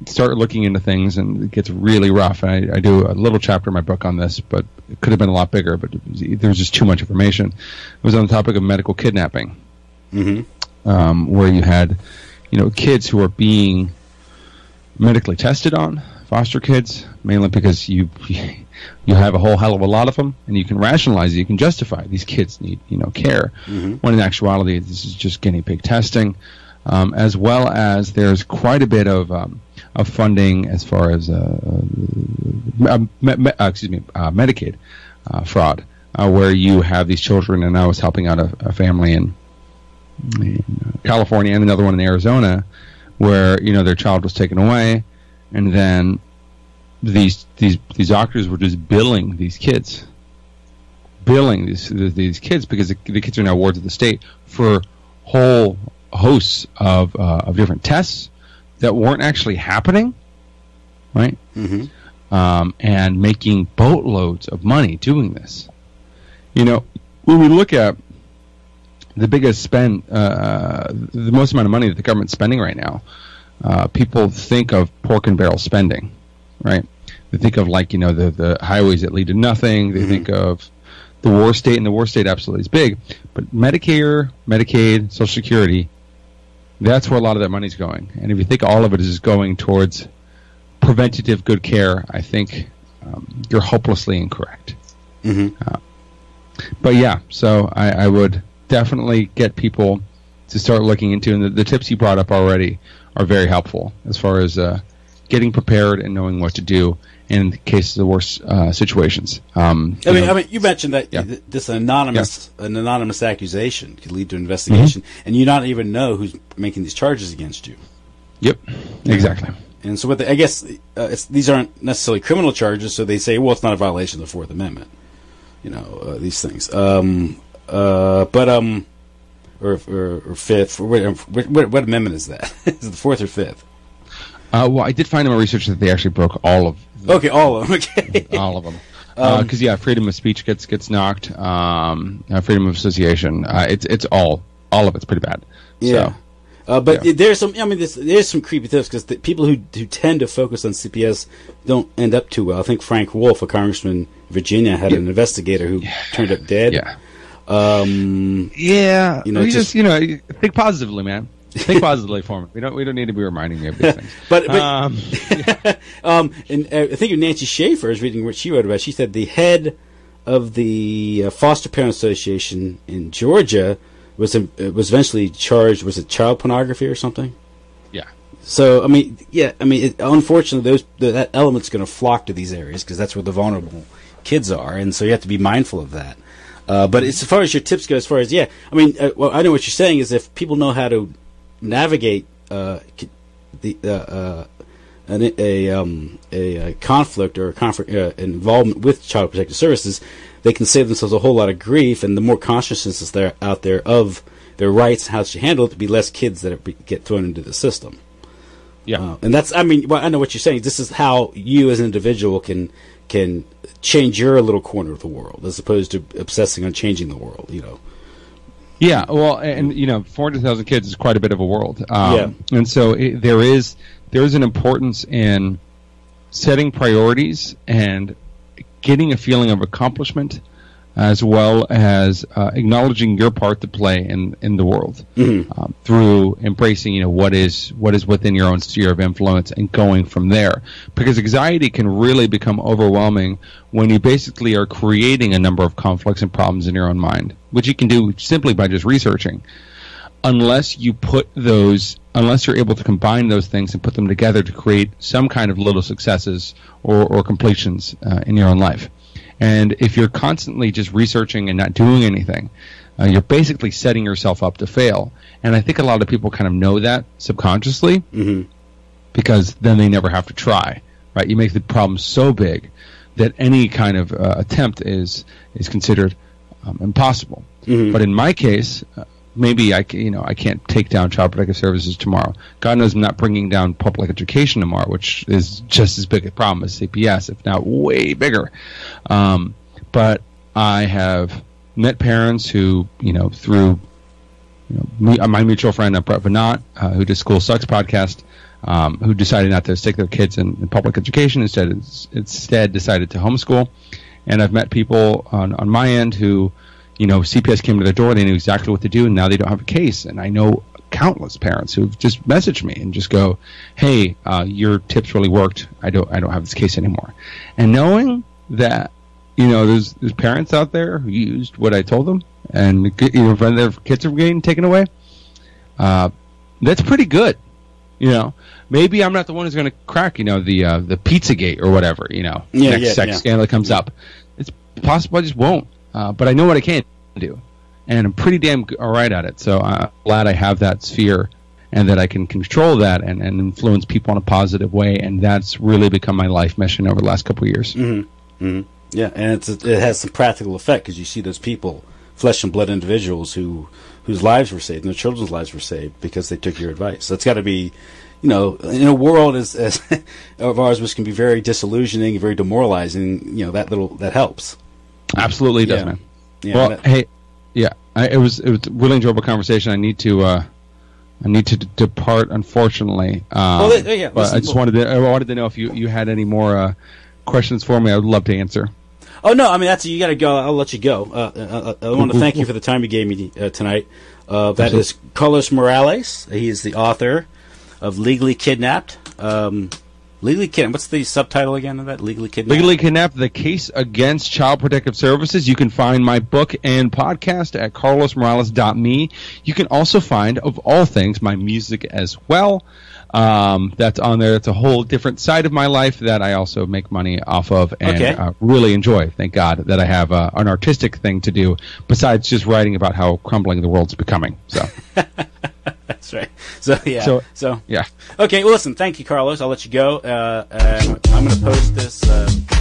S9: start looking into things, and it gets really rough, and I do a little chapter in my book on this, but it could have been a lot bigger, but there was just too much information. It was on the topic of medical kidnapping, where you had kids who are being medically tested on, foster kids, mainly because you have a whole hell of a lot of them, and you can rationalize it, you can justify these kids need care, when in actuality this is just guinea pig testing, as well as there's quite a bit of funding as far as Medicaid fraud, where you have these children, and I was helping out a family in California and another one in Arizona, where their child was taken away, and then these doctors were just billing these kids because the kids are now wards of the state for whole hosts of different tests that weren't actually happening, right? And making boatloads of money doing this. When we look at the biggest spend, the most amount of money that the government's spending right now, people think of pork and barrel spending, right? They think of the highways that lead to nothing. They think of the war state, and the war state absolutely is big. But Medicare, Medicaid, Social Security, that's where a lot of that money's going. And if you think all of it is going towards preventative good care, I think you're hopelessly incorrect. But yeah, so I would definitely get people to start looking into, and the tips you brought up already are very helpful as far as getting prepared and knowing what to do, in the case of the worst situations.
S8: I mean, you mentioned that
S9: Yeah.
S8: This anonymous accusation could lead to investigation, and you not even know who's making these charges against you.
S9: Yep, exactly.
S8: And so, I guess these aren't necessarily criminal charges, so they say, well, it's not a violation of the Fourth Amendment. These things. Or Fifth. What amendment is that? Is it the Fourth or Fifth?
S9: Well, I did find in my research that they actually broke all of them.
S8: Okay, all of them. Okay.
S9: All of them. Because, freedom of speech gets knocked. Freedom of association. It's all of it's pretty bad.
S8: Yeah. So, there's some. I mean, there's some creepy things because the people who tend to focus on CPS don't end up too well. I think Frank Wolf, a congressman in Virginia, had an investigator who turned up dead.
S9: Yeah. Think positively, man. Think positively for me. We don't need to be reminding me of these things.
S8: And I think Nancy Schaefer is reading what she wrote about. She said the head of the Foster Parent Association in Georgia was eventually charged. Was it child pornography or something?
S9: Yeah.
S8: So unfortunately, that element's going to flock to these areas because that's where the vulnerable kids are, and so you have to be mindful of that. But as far as your tips go, I know what you're saying is if people know how to navigate a conflict or involvement with Child Protective Services, they can save themselves a whole lot of grief, and the more consciousness is there out there of their rights and how to handle it, to be less kids that get thrown into the system.
S9: Yeah,
S8: and that's I know what you're saying. This is how you as an individual can change your little corner of the world, as opposed to obsessing on changing the world.
S9: Yeah, well, and 400,000 kids is quite a bit of a world. And so there is an importance in setting priorities and getting a feeling of accomplishment, as well as acknowledging your part to play in the world through embracing what is within your own sphere of influence and going from there. Because anxiety can really become overwhelming when you basically are creating a number of conflicts and problems in your own mind, which you can do simply by just researching. Unless you're able to combine those things and put them together to create some kind of little successes or completions in your own life. And if you're constantly just researching and not doing anything, you're basically setting yourself up to fail. And I think a lot of people kind of know that subconsciously because then they never have to try, right? You make the problem so big that any kind of attempt is considered impossible. But in my case, maybe I can't take down Child Protective Services tomorrow. God knows I'm not bringing down public education tomorrow, which is just as big a problem as CPS, if not way bigger. But I have met parents who, through my mutual friend Brett Venat, who does School Sucks podcast, who decided not to stick their kids in public education, instead decided to homeschool. And I've met people on my end who, CPS came to their door, they knew exactly what to do, and now they don't have a case. And I know countless parents who've just messaged me and just go, "Hey, your tips really worked. I don't have this case anymore." And knowing that, there's parents out there who used what I told them, and when their kids are getting taken away, that's pretty good. Maybe I'm not the one who's going to crack, the Pizzagate or whatever, next sex scandal that comes up. It's possible I just won't. But I know what I can do, and I'm pretty damn all right at it. So I'm glad I have that sphere and that I can control that and influence people in a positive way, and that's really become my life mission over the last couple of years.
S8: Yeah, and it has some practical effect because you see those people, flesh and blood individuals whose lives were saved and their children's lives were saved because they took your advice. So it's got to be, in a world as of ours, which can be very disillusioning, very demoralizing, that helps.
S9: Absolutely does, man. Yeah, well, it was a really enjoyable conversation. I need to depart, unfortunately. But I wanted to know if you had any more questions for me. I would love to answer.
S8: Oh no, you got to go. I'll let you go. I want to thank you for the time you gave me tonight. That is Carlos Morales. He is the author of Legally Kidnapped. Legally Kidnapped. What's the subtitle again of that? Legally Kidnapped?
S9: Legally Kidnapped, The Case Against Child Protective Services. You can find my book and podcast at carlosmorales.me. You can also find, of all things, my music as well. That's on there. It's a whole different side of my life that I also make money off of and really enjoy. Thank God that I have an artistic thing to do besides just writing about how crumbling the world's becoming. So.
S8: That's right. So yeah.
S9: Yeah.
S8: Okay. Well, listen. Thank you, Carlos. I'll let you go. I'm going to post this.